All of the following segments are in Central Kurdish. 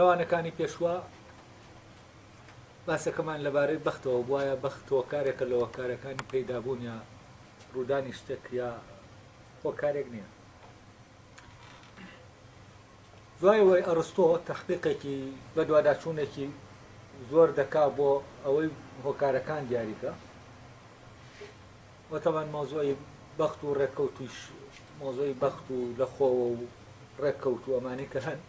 ناوانەکانی پێشوە باسەکەمان لەبارەی بەختەوە وایە بەختەوە کارێکە لە هۆکارەکانی پەیدابوون یا ڕوودانی شتێک یا هۆکارێک نییە. دوایەوەی ئەرستۆ تەحقیقێکی بە دوواداچوونێکی زۆر دەکا بۆ ئەوەی هۆکارەکان دیاریکە وەتەمان مۆزۆی بەخت و ڕێککەوتویش مۆزۆی بەخت و لەخۆوە و ڕێککەوت و ئەمانی کە هەن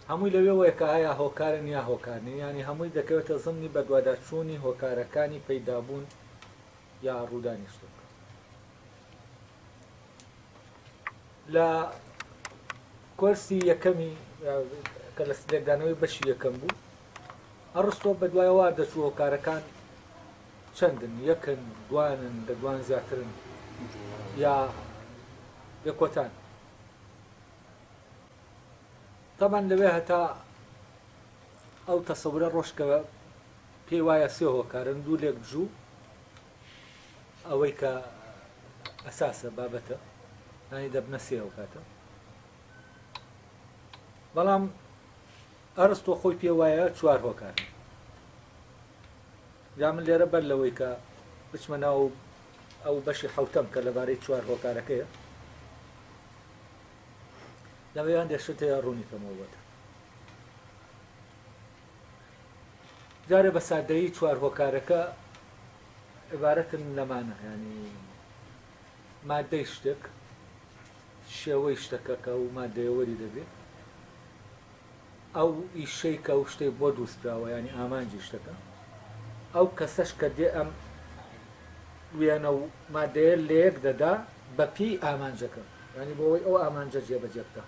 هەمووی لەوێەوەیە کە ئایا هۆکارن یا هۆکارنی ینی هەمووی دەکەوێتە زمنی بە دوواداچوونی هۆکارەکانی پەیدابوون یا ڕوودانی شتێک. لە کۆرسی یەکەمی کە لە سلێکدانەوەی بەشی یەکەم بوو ئەڕستۆ بە دوایەوە دەچوو هۆکارەکان چەندن یەکن دوانن لە دوان زیاترن یا یەکۆتان. طبعا لەوێ هەتا ئەو تەسەورە ڕۆژکەوە پێی وایە سێ هۆکارن دوو لێک بژوو ئەوەی کە ئەساسە بابەتە نانی دەبنە سێ هۆکاتە. بەڵام ئەرستۆ خۆی پێ وایە چوار هۆکار. یا من لێرە بەر لەوەی کە بچمە ناو ئەو بەشی حوتەم کە لەبارەی چوار هۆکارەکەیە لەوەیان دێشت هەیە ڕوونی کەمەوەتە. جارێ بە سادەیی چوار هۆکارەکە عیبارەتن لەمانە ینی مادەی شتێک شێوەی شتەکە کە و مادەیەوەری دەبێت ئەو ئیشەی کە و شتێک بۆ دروستراوە ینی ئامانجی شتەکە ئەو کەسەش کە دێ ئەم وێنە و مادەیە لەیەک دەدا بە پێی ئامانجەکە ینی بۆەوەی ئەو ئامانجە جێبەجێ بکە.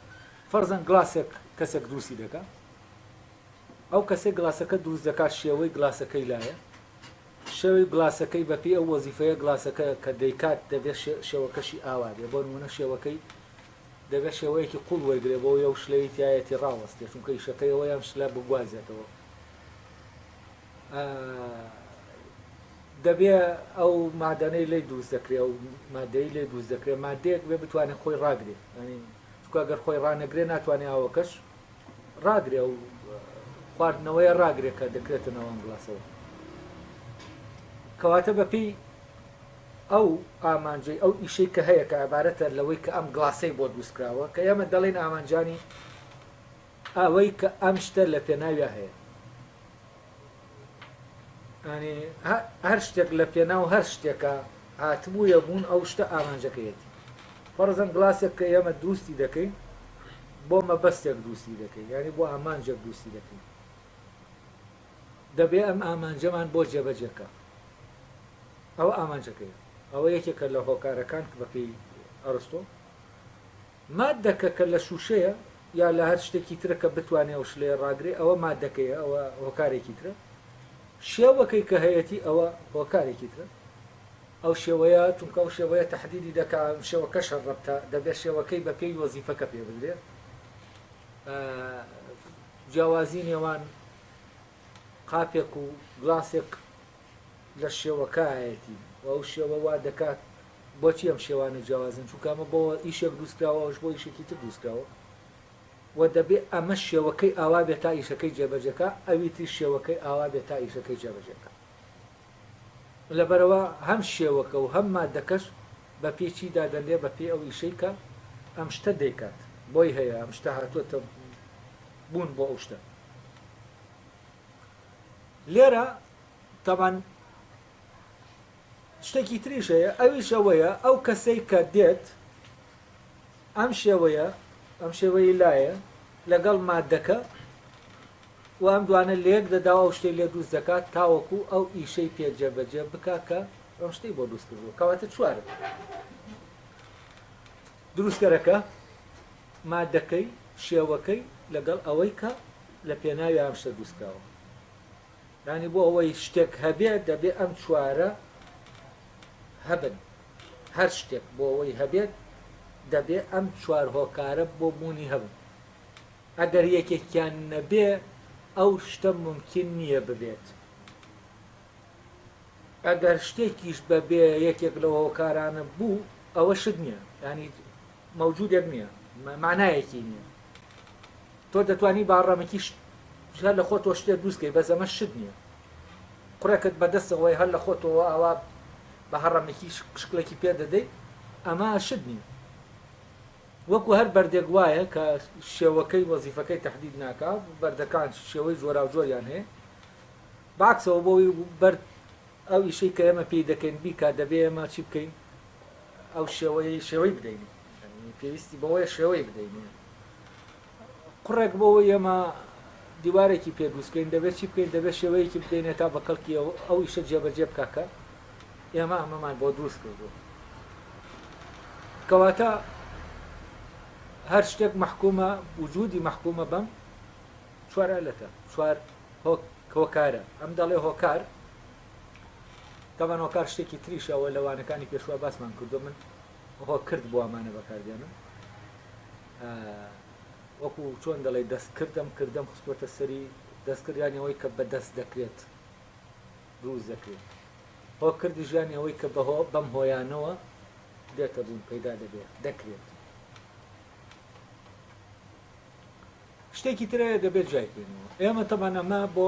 فەرزەن گڵاسێک کەسێک دروستی دەکات ئەو کەسێک گڵاسەکە دروست دەکات شێوەی گڵاسەکەی لایە شێوەی گڵاسەکەی بە پێی ئەو وەزیفەیە گڵاسەکە کە دەیکات دەبێت شێوەکەشی ئاوا بێ بۆ نمونە شێوەکەی دەبێت شێوەیەکی قوڵ وەرگێ بۆ ئەو شلەی تایەتی ڕاوەستێ چونکە ئیشەکەی ئەوە یان شلە بگوازێتەوە. دەبێ ئەو مادانەی لێ دروست دەکرێت و مادەی لێ دروست دەکرێت مادەیەک بێ بتوانێت خۆی ڕاگرێت ینی چونکە ئەگەر خۆی ڕانەگرێ ناتوانێت ئەوەکەش ڕاگرێ و خواردنەوەی ڕاگرێت کە دەکرێتە ناوان گڵاسەوە. کەواتە بەپێی ئەو ئامانجەی ئەو ئیشەی کە هەیە کە عیبارەتە لەوەی کە ئەم گڵاسەی بۆ دروستکراوە کە ئێمە دەڵێن ئامانجانی ئەوەی کە ئەم شتە لە پێناویە هەیە ینی هەر شتێک لە پێناو هەر شتێکە هاتبوویە بوون ئەو شتە ئامانجەکەیەتی. فەرزەن گڵاسێک کە ئێمە دروستی دەکەین بۆ مەبەستێک دروستی دەکەین ینی بۆ ئامانجێک دروستی دەکەین دەبێ ئەم ئامانجەمان بۆ جێبەجێکە ئەو ئامانجەکەیە. ئەوە یەکێکە لە هۆکارەکان بەپێی ئەرستۆ. مادەکە کە لە شوشەیە یا لە هەر شتێکی ترە کە بتوانێت ئەو شلەیە ڕاگرێ ئەوە مادەکەیە ئەوە هۆکارێکی ترە. شێوەکەی کە هەیەی ئەوە هۆکارێکی ترە. ئەو شێوەیە چونکە ئەو شێوەیە تەحدیدی دەکات شێوەکە شەڕەبتە دەبێت شێوەکەی بە پێی وەزیفەکە پێ بدرێت. جیاوازی نێوان قاپێک و گڵاسێک لە شێوەکایەتی و ئەو شێوە وا دەکات بۆچی ئەم شێوانە جیاوازن چونکە ئەمە بۆ ئیشێک دروستکراوە ئەوش بۆ ئیشێکی تر دروستکراوە و دەبێت ئەمە شێوەکەی ئاوا بێت تا ئیشەکەی جێبەجەکە ئەویتری شێوەکەی ئاوا بێت تا ئیشەکەی جێبەجەکە. لەبەرەوە هەم شێوەکە و هەم مادەکەش بە پێچی دادەنێ بە پێی ئەو ئیشەی کە ئەم شتە دەیکات بۆی هەیە ئەم شتە هاتووەتە بوون بۆ ئەو شتە. لێرە تەبەن شتێکی تریش هەیە ئەویش ئەوەیە ئەو کەسەی کە دێت ئەم شێوەی لایە لەگەڵ مادەکە و ئەم دوانە لێک دەدا ئەو شتەی لێ دروست دەکات تاوەکو ئەو ئیشەی پێجێبەجێ بکا کە ئەم شتەی بۆ دروست کردووە. کەواتە چوارە دروستکەرەکە مادەکەی شێوەکەی لەگەڵ ئەوەی کە لە پێناوی ئەم شتە دروستکراوە. ینی بۆ ئەوەی شتێک هەبێت دەبێت ئەم چوارە هەبن. هەر شتێک بۆ ئەوەی هەبێت دەبێت ئەم چوار هۆکارە بۆ بوونی هەبن. ئەگەر یەکێکیان نەبێ ئەو شتە ممکن نییە ببێت. ئەگەر شتێکیش بەبێ یەکێک لە هۆکارانە بوو ئەوە شت نییە ینی مەوجودێک نییە معنایەکی نییە. تۆ دەتوانی باڕەمێکیش هەر لە خۆتۆ شتێ دروستکەی بەس ئەمە شت نییە کوڕێکت بەدەستەوەی هەر لە خۆتەوە ئەوە بە هەڕەمێکی شکلێکی پێ دەدەیت ئەمە شت نییە وەکو هەر بەردێک وایە کە شێوەکەی وەزیفەکەی تەحدید ناکا بەردەکان شێوەی جۆرا جۆریان هەیە باکسەوە بۆی بەر ئەو ئیشەی کە ئێمە پێی دەکەین بیکا دەبێ ئێمە چی بکەین ئەو شێوەی بدەین پێویستی بەوەیە شێوەی بدەین قڕێک بۆەوەی ئێمە دیوارێکی پێدروستکەین دەبێت چی بکەین دەبێت شێوەیەکی بدەینێت تا بە کەڵکی ئەو ئیشە جێبەجێ بکاکە ئێمە ئەمەمان بۆ دروست کردووە کەواتە هەر شتێک محکومە وجودی محکومە بەم چوار ئالەتە چوار هۆکارە ئەم دەڵێ هۆکار تاوان هۆکار شتێکی تریشەوە لەوانەکانی پێشوە باسمان کردو من هۆ کرد بۆ ئەمانە بەکاردێنە وەکو چۆن دەڵێ دەستکردم خستوەتە سەری دەستکردیانەوەی کە بەدەست دەکرێت دروست دەکرێت هۆ کردی ژیانی ئەوەی کە بەم هۆیانەوە دێتە بوون پەیدا دەکرێت شتێکی ترەیە دەبێت جای بێنەوە ئێمە تەمان ئەمە بۆ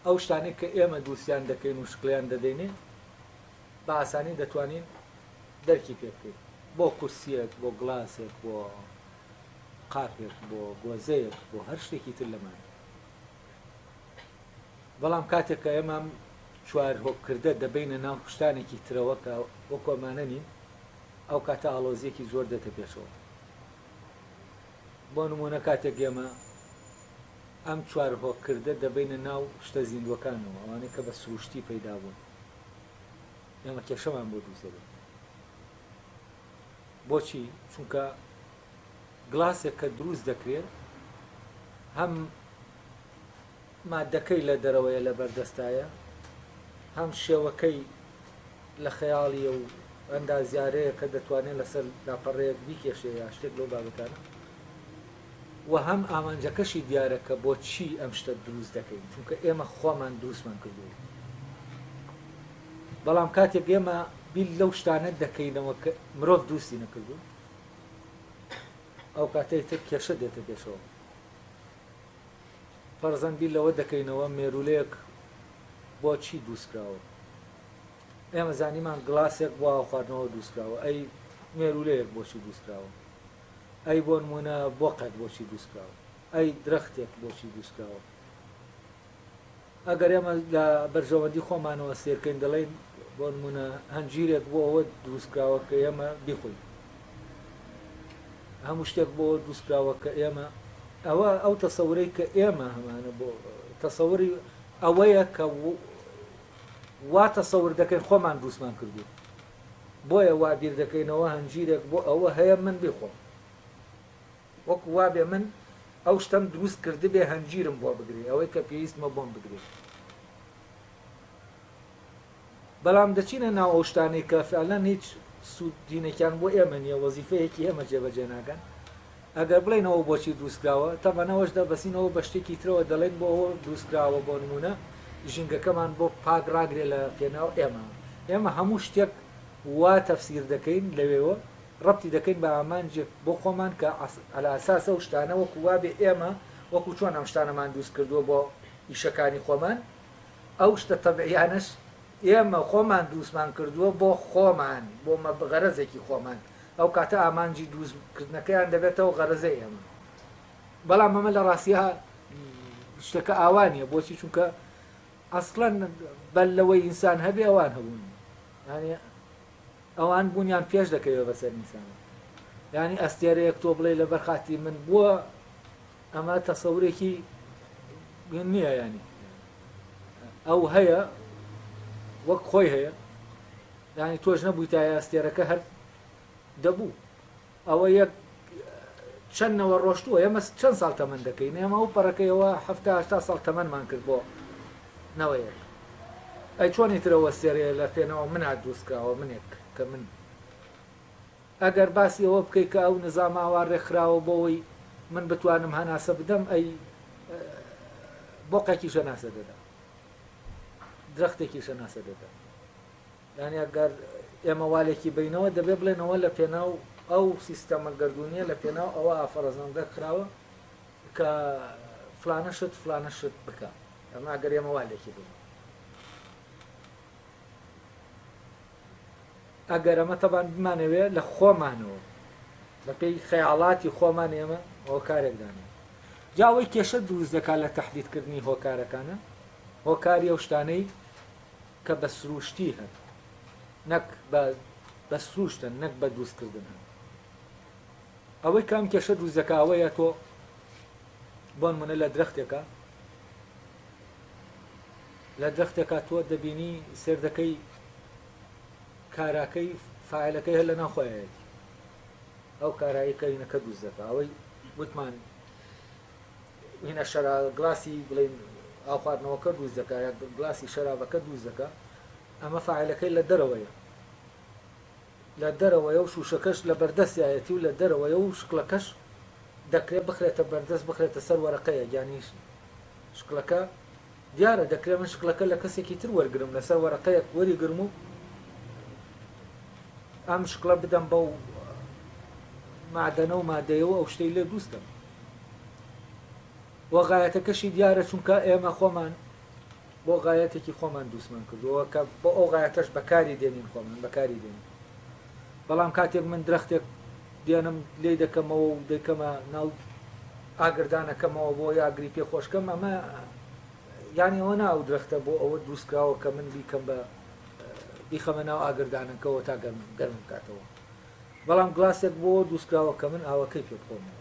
ئەو شتانێک کە ئێمە دووسیان دەکەین و شکلیان دەدەینێ بە ئاسانی دەتوانین دەرکی پێ بکەین بۆ کورسیەک بۆ گڵاسێک بۆ قاپێک بۆ گۆزەیەک بۆ هەر شتێکی تر لەمانە بەڵام کاتێک کە ئێمە چوار هۆکردە دەبینە ناو شتانێکی ترەوە کە وەکۆمانە نین ئەو کاتە ئاڵۆزیەکی زۆر دێتە پێشەوە بۆ نمونە کاتێک ئێمە ئەم چوار هۆکردە دەبینە ناو شتە زیندوەکانەوە ئەوانەی کە بە سروشتی پەیدا بوون ئێمە کێشەمان بۆ دروستەبێت بۆچی چونکە گڵاسێک کە دروست دەکرێت هەم مادەکەی لە دەرەوەیە لە بەردەستایە هەم شێوەکەی لە خەیاڵیە و ئەندازیارەیە کە دەتوانێت لەسەر لاپەڕەیەک بیکێشێ یا شتێک لەو بابەتانە و هەم ئامانجەکەشی دیارەکە بۆ چی ئەم شتە دروست دەکەین چونکە ئێمە خۆمان دروستمان کردووە بەڵام کاتێک ئێمە بیل لەو شتانە دەکەینەوە کە مرۆڤ دروستی نەکردو ئەو کاتەی تر کێشە دێتە پێشەوە فەرزەن بیل لەوە دەکەینەوە مێرولەیەک بۆ چی دروستکراوە ئێمە زانیمان گڵاسێک بۆ خواردنەوە دروستکراوە ئەی مێرولەیەک بۆچی دروستکراوە ئەی بۆ نمونە بۆقەت بۆچی دروستکراوە ئەی درەختێک بۆچی دروستکراوە ئەگەر ئێمە لە بەرژەوەندی خۆمانەوە سێرکەین دەڵێن بۆ نمونە هەنجیرێک بۆ ئەوە دروستکراوە کە ئێمە بیخۆین هەموو شتێک بۆ دروستکراوە کە ئێمە ئەوە ئەو تەسەورەی کە ئێمە هەمانە بۆ تەسەوری ئەوەیە کە وا تەسەور دەکەین خۆمان دروستمان کردو بۆیە وا بیر دەکەینەوە هەنجیرێک بۆ ئەوە هەیە من بخۆم وەکو وا بێ من ئەو شتم دروست کرد بێ هەنجیرم بۆ بگری ئەوەی کە پێویستمە بۆم بگرێت بەڵام دەچینە ناو ئەو شتانەی کە فعلەن هیچ سوودینێکیان بۆ ئێمە نییە وەزیفەیەکی ئێمە جێبەجێ ناکەن ئەگەر بڵێنەوە بۆچی دروستکراوە تەمەنەوەش دەبەسینەوە بە شتێکی ترەوە دەڵێن بۆ ئەوە دروستکراوە بۆ نمونە ژینگەکەمان بۆ پاگڕاگرێ لە پێناو ئێمە هەموو شتێک وا تەفسیر دەکەین لەوێەوە ڕەبتی دەکەین بە ئامانجێک بۆ خۆمان کە ئەلە ئاساسە و شتانە وەکو وا بێ ئێمە وەکو چۆن ئەم شتانەمان دروست کردووە بۆ ئیشەکانی خۆمان ئەو شتە تەبعیانش ئێمە خۆمان دروستمان کردووە بۆ خۆمان بۆ غەرەزێکی خۆمان ئەو کاتە ئامانجی دروستکردنەکەیان دەبێتەوە غەرەزەی ئێمە بەڵام ئەمە لە ڕاستیە شتەکە ئاوانیە بۆچی چونکە ئەسڵەن بەل لەوەی ئینسان هەبێ ئەوان هەبوون یعنی ئەوان بوونیان پێش دەکەوێت بەسەر ئینسان یعنی ئەستێرەیەک تۆ بڵێ لە بەرخاتی من بووە ئەمە تەسەورێکی نییە ینی ئەو هەیە وەک خۆی هەیە یعنی تۆش نەبووی تا ئەستێرەکە هەر دەبوو ئەوە یەک چەندەوە ڕۆشتووە ئێمە چەند ساڵ تەمەن دەکەین ئێمە ئەو پەڕەکەیەوە 70 ساڵ تەمەنمان کرد بۆ نەوەیەک ئەی چۆنی ترەوە سێرەیە لە پێنەوە منات دروستکراوە منێک کە من ئەگەر باسی ئەوە بکەیت کە ئەو نظاماوا ڕێکخراوە بۆەوەی من بتوانم هەناسە بدەم ئەی بۆقێکی شەناسە دەدا درەختێکی شەناسە دەدا یعنی ئەگەر ئێمە والێکی بینەوە دەبێ بڵێنەوە لە پێناو ئەو سیستەمە گەردونیە لە پێناو ئەوە ئافرەزەندە کراوە کە فلانەشت بکە ئەمە ئەگەر ئێمە وا لێکی بوو ئەگەر ئەمە تەبان بمانەوێ لە خۆمانەوە بە پێی خەیاڵاتی خۆمان ئێمە هۆکارێکدانێ جاوەی کێشە دروست دەکات لە تەحدیدکردنی هۆکارەکانە هۆکاری ئەو شتانەی کە بە سروشتی هەن نەک بە سروشتن نەک بە دروستکردن هەن ئەوەی کام کێشە دروست دەکات ئەوەیە تۆ بۆ نمونە لە درەختێکا تۆ دەبینی سێردەکەی کاراکەی فاعلەکەی هەر لە ناوخۆیەتی ئەو کارایی کەینەکە دروست دەکات ئەوەی وتمان هینە شەرا گلاسی بڵێن ئاو خواردنەوەکە دروست دەکات یا گلاسی شەرابەکە دروست دەکات ئەمە فاعلەکەی لە دەرەوەیە و شوشەکەش لە بەردەستایەتی و لە دەرەوەیە و شکلەکەش دەکرێت بخرێتە بەردەست بخرێتە سەر وەرەقەیە گیانی شکلەکە دیارە دەکرێت من شکلەکە لە کەسێکی تر وەرگرم لەسەر وەرەقەیەک وەریگرم و ئەم شکلە بدەم بەو مادەنە و مادەیەوە ئەو شتەی لێ دروستم بۆ غایەتەکەشی دیارە چونکە ئێمە خۆمان بۆ غایەتێکی خۆمان دروستمان کردووە کە بۆ ئەو غایەتەش بەکاری دێنین خۆمان بەکاری دێنین بەڵام کاتێک من درەختێک دێنم لێ دەکەمەوە و دەکەمە ناو ئاگردانەکەمەوە بۆ یاگری پێ خۆشکەم ئەمە یانی ئەوە ناو درەختە بۆ ئەوە دروستکراوە کە من بیکەم بە بیخەمە ناو ئاگردانەکەەوە تا گەرم کاتەوە بەڵام گلاسێک بۆ دروستکراوە کە من ئاوەکەی پێ بخۆمەوە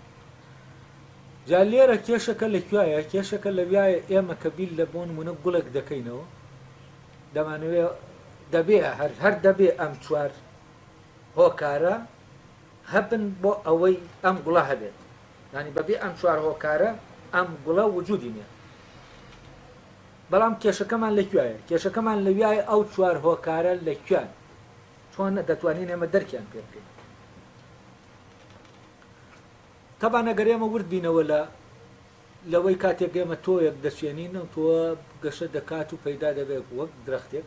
جا لێرە کێشەکە لەکوایە کێشەکە لەوایە ئێمە کە بیل لە بۆ نمونە گوڵێک دەکەینەوە دەمانەوێت دەبێ هەر دەبێ ئەم چوار هۆکارە هەبن بۆ ئەوەی ئەم گوڵە هەبێت ینی بەبێ ئەم چوار هۆکارە ئەم گوڵە وجودی نیە بەڵام کێشەکەمان لەکوایە کێشەکەمان لەوایە ئەو چوار هۆکارە لەکوان چۆن دەتوانین ئێمە دەرکیان پێ بکەین تەبان ئەگەر ئێمە ورد بینەوە لەوەی کاتێک ئێمە تۆیەک دەچێنین و تۆ گەشە دەکات و پەیدا دەبێت وەک درەختێک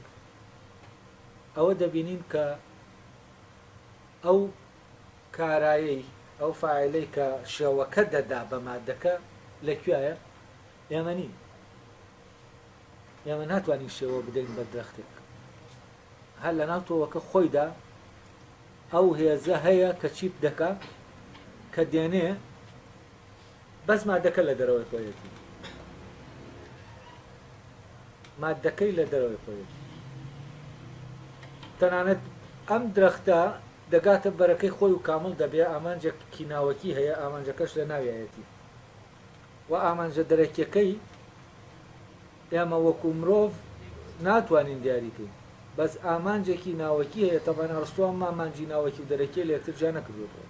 ئەوە دەبینین کە ئەو کارایی ئەو فاعلەی کە شێوەکە دەدا بە مادەکە لەکوایە ئێمە نین ئێمە ناتوانین شێوە بدەین بە درەختێک هەر لە ناو تۆوەکە خۆیدا ئەو هێزە هەیە کە چیپ دەکات کە دێنێ بەس مادەکە لە دەرەوەی خۆیەتی مادەکەی لە دەرەوەی خۆیەتی تەنانەت ئەم درەختە دەگاتە بەرەکەی خۆی و کامل دەبێ ئامانجێک کیناوەکی هەیە ئامانجەکەش لە ناویایەتی و ئامانجە دەرەکیەکەی ئێمە وەکو مرۆڤ ناتوانین دیاریکەین بەس ئامانجێکی ناوەکی هەیە تەبەنە ڕستوان ئامانجی ناوەکی و دەرەکی لە یەکتر جا نەکردوێتەوە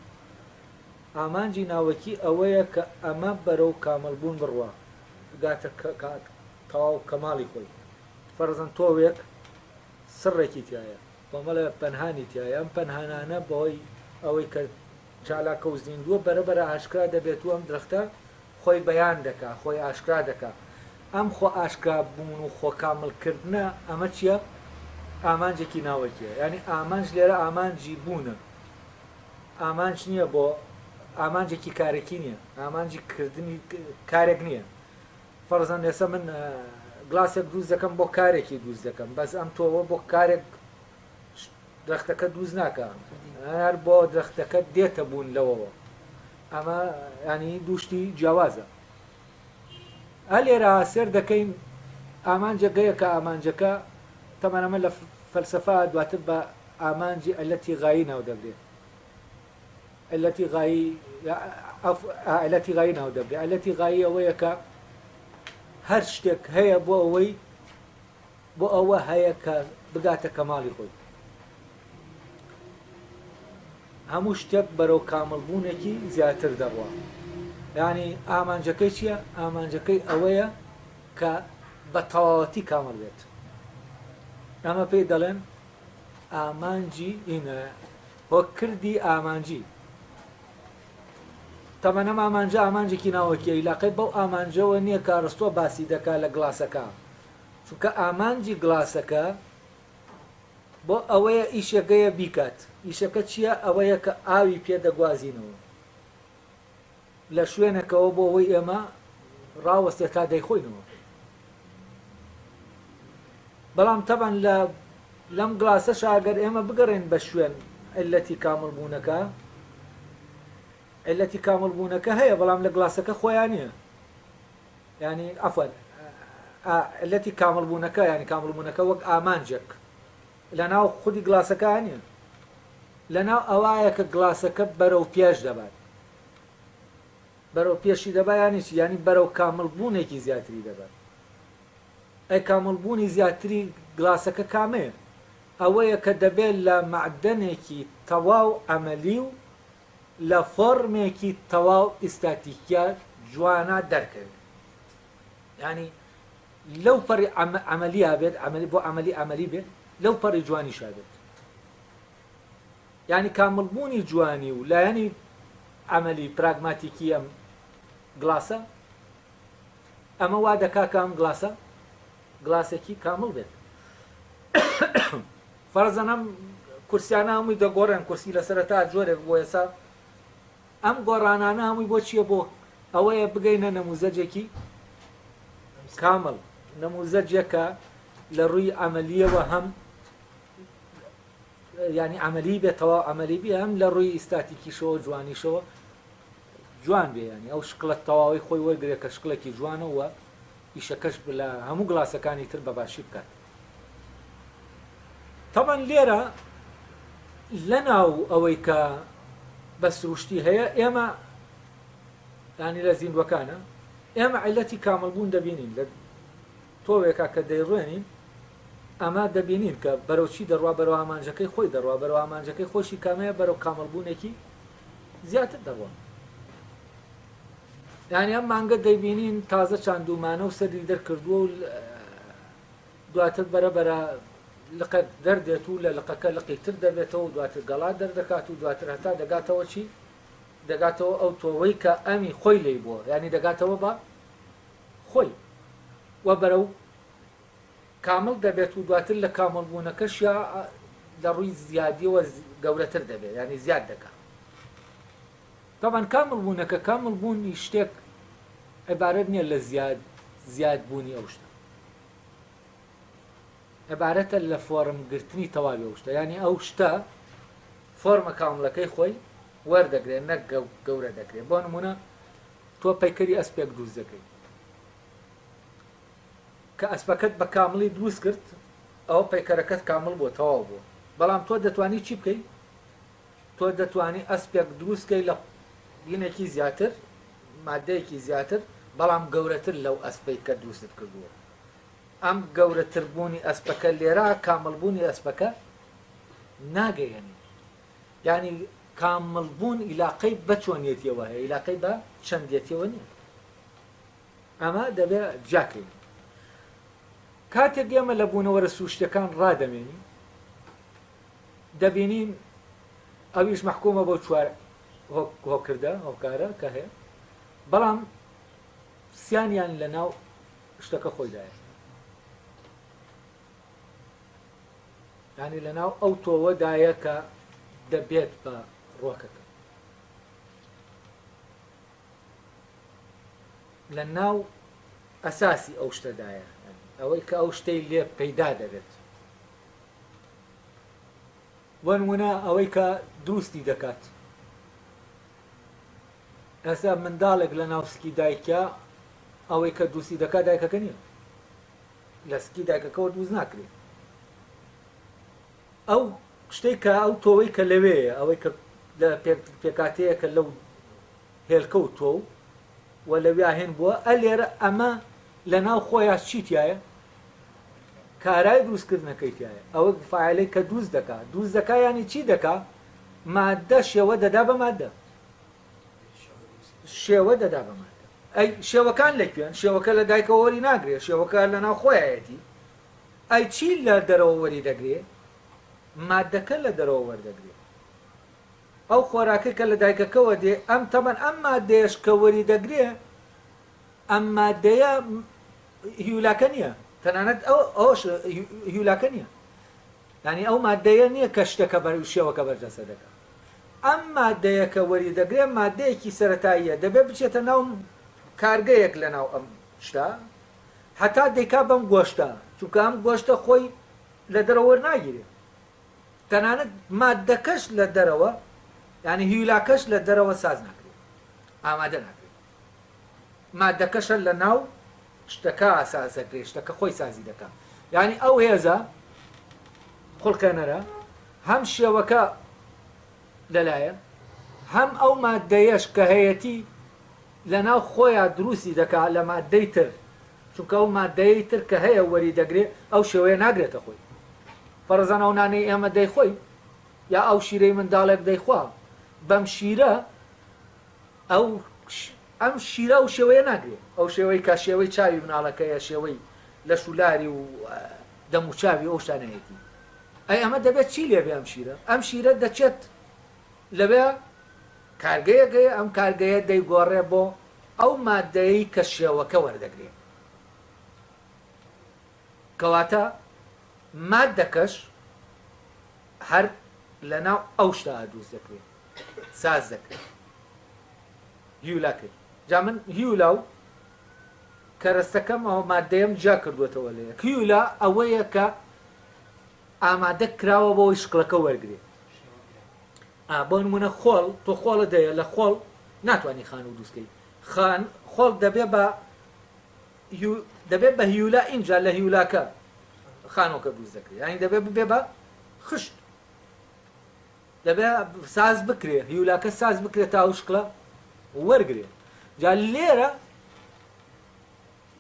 ئامانجی ناوەکی ئەوەیە کە ئەمە بەرەو کاملبوون بڕوە گاتە تەواو کەماڵی خۆی فەرزەن تۆوێک سڕێکی تایە بۆمەڵە پەنهانی تایە ئەم پەنهانانە بەهۆی ئەوەی کە چالاکە و زیندووە بەرەبەرە ئاشکرا دەبێت و ئەم درەختە خۆی بەیان دەکا خۆی ئاشکرا دەکا ئەم خۆ ئاشکرا بوون و خۆ کاملکردنە ئەمە چییە ئامانجێکی ناوەکیە ینی ئامانج لێرە ئامانجی بوونە ئامانج نییە بۆ ئامانجێکی کارێکی نییە ئامانجی کردنی کارێک نییە فەرزەن ئێستا من گلاسێک دروست دەکەم بۆ کارێکی دروست دەکەم بەس ئەم تۆوە بۆ کارێک درەختەکە دروست ناکە هەر بۆ درەختەکە دێتە بوون لەوەوە ئەمە ینی دووشتی جیاوازە هەر لێرە سێر دەکەین ئامانجەکەیە کە ئامانجەکە تەمان ئەمە لە فەلسەفا دواتر بە ئامانجی ئەلەتی غایی ناو دەبرێت ئەلەتی غایی ناو دەبرێت ئەلەتی غایی ئەوەیە کە هەر شتێک هەیە بۆ ئەوە هەیە کە بگاتە کەماڵی خۆی هەموو شتێک بەرەو کاملبوونێکی زیاتر دەڕوا ینی ئامانجەکەی چییە ئامانجەکەی ئەوەیە کە بە تەواوەتی کامل بێت ئەمە پێی دەڵێن ئامانجی ئینە هۆکردی ئامانجی تەمەنەم ئامانجە ئامانجێکی ناوەکیە عیلاقەی بەو ئامانجەوە نییە کارستۆ باسی دەکات لە گلاسەکە چونکە ئامانجی گلاسەکە بۆ ئەوەیە ئیشەکەیە بیکات ئیشەکە چییە ئەوەیە کە ئاوی پێدەگوازینەوە لە شوێنێکەوە بۆ ئەوەی ئێمە ڕاوەستێ تا دەیخۆینەوە. بەڵام تەبەن لەم گلاسەش ئەگەر ئێمە بگەڕێن بە شوێن علەتی کاملبوونەکە، علەتی کاملبوونەکە هەیە بەڵام لە گلاسەکە خۆیان نییە. ینی ئەفەن علەتی کاملبوونەکە ینی کاملبوونەکە وەک ئامانجێک لە ناو خودی گلاسەکە نییە، لە ناو ئەوایە کە گلاسەکە بەرەو پێش دەبات، بەرەو پێشی دەبات یانی چی؟ ینی بەرەو کاملبوونێکی زیاتری دەبات. ئەی کاملبوونی زیاتری گلاسەکە کامەیە؟ ئەوەیە کە دەبێت لە معدنێکی تەواو ئەمەلی و لە فۆرمێکی تەواو ئیستاتیکیا جوانە دەرکەوێت. ینی لەو پەڕی ئەمەلیە بێت، بۆ ئەمەلی بێت، لەو پەڕی جوانیشا بێت. ینی کاملبوونی جوانی و لایەنی ئەمەلی پراگماتیکی ئەم گلاسە ئەمە وا دەکا کە ئەم گلاسە گلاسێکی کامل بێت. فەرزەن ئەم کورسیانە هەمووی دەگۆڕێن، کورسی لەسەرەتا جۆرێک بۆ ئێسا ئەم گۆڕانانە هەمووی بۆ چییە؟ بۆ ئەوەیە بگەینە نەموزەجێکی کامل، نەموزەجێکە لە ڕووی ئەمەلیەوە هەم ینی ئەمەلی بێتەوە ئەمەلی بێ، هەم لە ڕووی ئیستاتیکیشەوە جوانیشەوە جوان بێ. ینی ئەو شکلە تەواوی خۆی وەرگێ کە شکلێکی جوانەوە ئیشەکەش لە هەموو گلاسەکانی تر بە باشی بکات. تەبەن لێرە لە ناو ئەوەی کە بە سروشتی هەیە ئێمە ینی لە زیندوەکانە ئێمە عیلەتی کاملبوون دەبینین لە تۆوێکە کە دەیڕوێنین، ئەمە دەبینین کە بەرەوچی دەڕوا بەرەوە ئامانجەکەی خۆی دەڕوا، بەرەوە ئامانجەکەی خۆشی کامەیە بەرەو کاملبوونێکی زیاتر دەڕوا. ینی ئەم مانگە دەیبینین تازە چاندومانە و سەری دەرکردووە و دواتر بەرەبەرە لقەت دەردێت و لە لقەکە لقی تر دەبێتەوە و دواتر گەڵات دەردەکات و دواتر هەتا دەگاتەوە چی؟ دەگاتەوە ئەو تۆوەی کە ئەمی خۆی لی بووە، ینی دەگاتەوە بە خۆی وە بەرەو کامل دەبێت و دواتر لە کاملبوونەکەش یا لە ڕووی زیادیەوە گەورەتر دەبێت، ینی زیاد دەکات. تەبەن کاملبوونەکە کاملبوونی شتێک عیبارەت نییە لە زیادبوونی ئەو شتە، عیبارەتە لە فۆرمگرتنی تەواوی ئەو شتە. ینی ئەو شتە فۆرمە کاملەکەی خۆی وەردەگرێت، نەک گەورە دەکرێت. بۆ نمونە تۆ پەیکەری ئەسپێک دروست دەکەیت کە ئەسپەکەت بە کاملی دروست کرد، ئەوە پەیکەرەکەت کامل بۆ تەواو بووە. بەڵام تۆ دەتوانی چی بکەیت؟ تۆ دەتوانی ئەسپێک دروستکەی لە بینێکی زیاتر، مادەیەکی زیاتر، بەڵام گەورەتر لەو ئەسپەی کە دروستت کردووە. ئەم گەورەتر بوونی ئەسپەکە لێرە کاملبوونی ئەسپەکە ناگەیەنی. ینی کاملبوون ئیلاقەی بە چۆنیەتیەوە هەیە، ئیلاقەی بە چەندێتیەوە نییە. ئەمە دەبێت جاکەین. کاتێک ئێمە لە بوونەوەرە سروشتیەکان ڕادەمێنی دەبینین ئەویش مەحکومە بۆ چوار هۆکردە هۆکارە کە هەیە، بەڵام سیانیان لە ناو شتەکە خۆیدایە. ینی لە ناو ئەو تۆوەدایە کە دەبێت بە ڕۆکەکە، لە ناو ئەساسی ئەو شتەدایە، ئەوەی کە ئەو شتەی لێ پەیدا دەبێت. بۆ نمونە ئەوەی کە دروستی دەکات. ئێستا منداڵێک لە ناو سکی دایکە ئەوەی کە دروستی دەکات دایکەکە نییە، لە سکی دایکەکەەوە دروست ناکرێت. ئەو شتێک کە ئەو تۆوەی کە لەوەیە، ئەوەی کە لە پێکاتەیە کە لەو هێلکە و تۆ و لەویا هێن بووە، ئەلێرە ئەمە لە ناو خۆیان چیتیایە؟ کارای دروستکردنەکەی تایە. ئەوە فعالەی کە دروست دەکات. دروست دەکات ینی چی دەکات؟ مادە شێوە دەدا بە مادە، شێوە دەدا بە مادە. ئەی شێوەکان لەکوێن؟ شێوەکە لە دایکەوە وەری ناگرێت، شێوەکە لە ناو خۆیەتی. ئەی چی لە دەرەوە وەری دەگرێت؟ مادەکە لە دەرەوە وەردەگرێت. ئەو خۆراکە کە لە دایکەکەەوە دێ، ئەم تەمەن ئەم مادەیەش کە وەری دەگرێت، ئەم مادەیە هیولاکە نییە، تەنانەت ئەوش هیولاکە نییە. ینی ئەو مادەیە نییە کە شتەکە شێوەکە بەرجەسە دەکات. ئەم مادەیە کە وەری دەگرێت مادەیەکی سەرەتاییە دەبێت بچێتە ناو کارگەیەک لە ناو ئەم شتا هەتا دەیکا بەم گۆشتە چونکە ئەم گۆشتە خۆی لە دەرەوە ناگیرێت تەنانەت مادەکەش لە دەرەوە یعنی هیولاکەش لە دەرەوە ساز ناکرێت ئامادە ناکرێت مادەکەشە لە ناو شتەکە ئاساس دەکرێت شتەکە خۆی سازی دەکات یعنی ئەو هێزە خوڵکەنەرە هەم شێوەکە لەلایەن هەم ئەو مادەیەش کە هەیەتی لە ناو خۆیان دروستی دەکات لە مادەی تر چونکە ئەو مادەی تر کە هەیە وەری دەگرێت ئەو شێوەیە ناگرێتە خۆی فەرزانە ئەو نانەی ئێمە دەیخۆی یا ئەو شیرەی منداڵێک دەیخوا بەم شیرە ئەم شیرە و شێوەیە ناگرێت ئەو شێوەی کە شێوەی چاوی مناڵەکەیە شێوەی لە شولاری و دەموچاوی ئەو شتانەیەتی ئەی ئەمە دەبێت چی لێبێ ئەم شیرە دەچێت لەبێ کارگەیەکەیە ئەم کارگەیە دەیگۆڕێ بۆ ئەو مادەیەی کە شێوەکە وەردەگرێت کەواتە مادەکەش هەر لە ناو ئەو شتا دروست دەکرێت ساز دەکرێت هیولاکرێت جا من هیولا و کەرەستەکەم ئەو مادەیەم جا کردوێتەوە لێ هیولا ئەوەیە کە ئامادە کراوە بۆەوەی شکڵەکە وەرگێت بۆ نمونە خۆڵ تۆ خۆڵە دەیە لە خۆڵ ناتوانانی خان و دروستکەی خۆڵ دەبێت بە هیولا اینجا لە هیولاکە خانۆکە دروست دەکرێت یعنی دەبێت ببێ بە خشت دەبێت ساز بکرێت هیولاکە ساز بکرێت تا ئەو شکڵە وەرگێت جا لێرە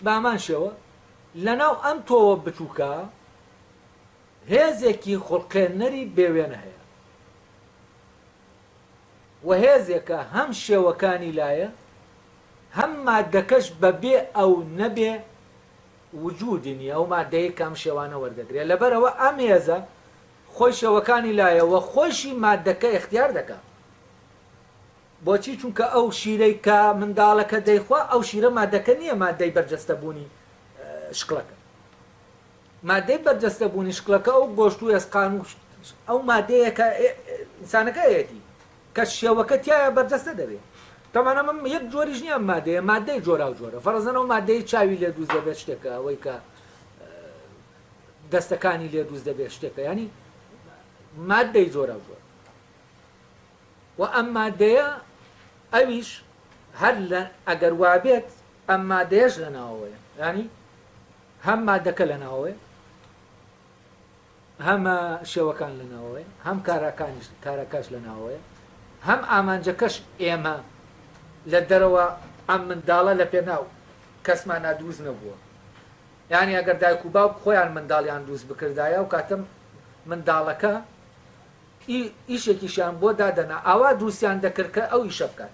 بامان شێوە لەناو ئەم تۆوە بچووکە هێزێکی خوڵقێنەری بێوێنە هەیە و هێزێکە هەم شێوەکانی لایە هەم مادەکەش بەبێ ئەو نەبێ وجودی نیە ئەو مادەیە کەم شێوانە وەردەگرێت لەبەرەوە ئەم هێزە خۆی شێوەکانی لایەوە خۆشی مادەکە اختیار دەکات بۆچی چونکە ئەو شیرەی کە منداڵەکە دەیخوا ئەو شیرە مادەکە نییە مادەی بەرجەستەبوونی شکڵەکە مادەی بەرجەستەبوونی شکڵەکە ئەو گۆشت و ئێسقان و ئەو مادەیە کە ئینسانەکە هەیەتی کە شێوەکە تایە بەرجەستە دەبێت تەمانە من یەک جۆریش نییە مادەیە مادەی جۆرا و جۆرە فەرزەنەوە مادەی چاوی لێ دروست دەبێت شتێکە ئەوەی کە دەستەکانی لێ دروست دەبێت شتێکە ینی مادەی جۆرا و جۆرە و ئەم مادەیە ئەویش هەر ئەگەر وابێت ئەم مادەیەش لە ناوەیە ینی هەم مادەکە لە ناوەیە هەمە شێوەکان لە ناوەیە هەم کارەکەش لە ناوەیە هەم ئامانجەکەش ئێمە لە دەرەوە ئەم منداڵە لە پێناو کەسمان نادروست نەبووە یعنی ئەگەر دایک و باوک خۆیان منداڵیان دروست بکردایە و کاتم منداڵەکە ئیشێکیشیان بۆ دادەنا ئاوا دروستیان دەکرد کە ئەو ئیشە بکات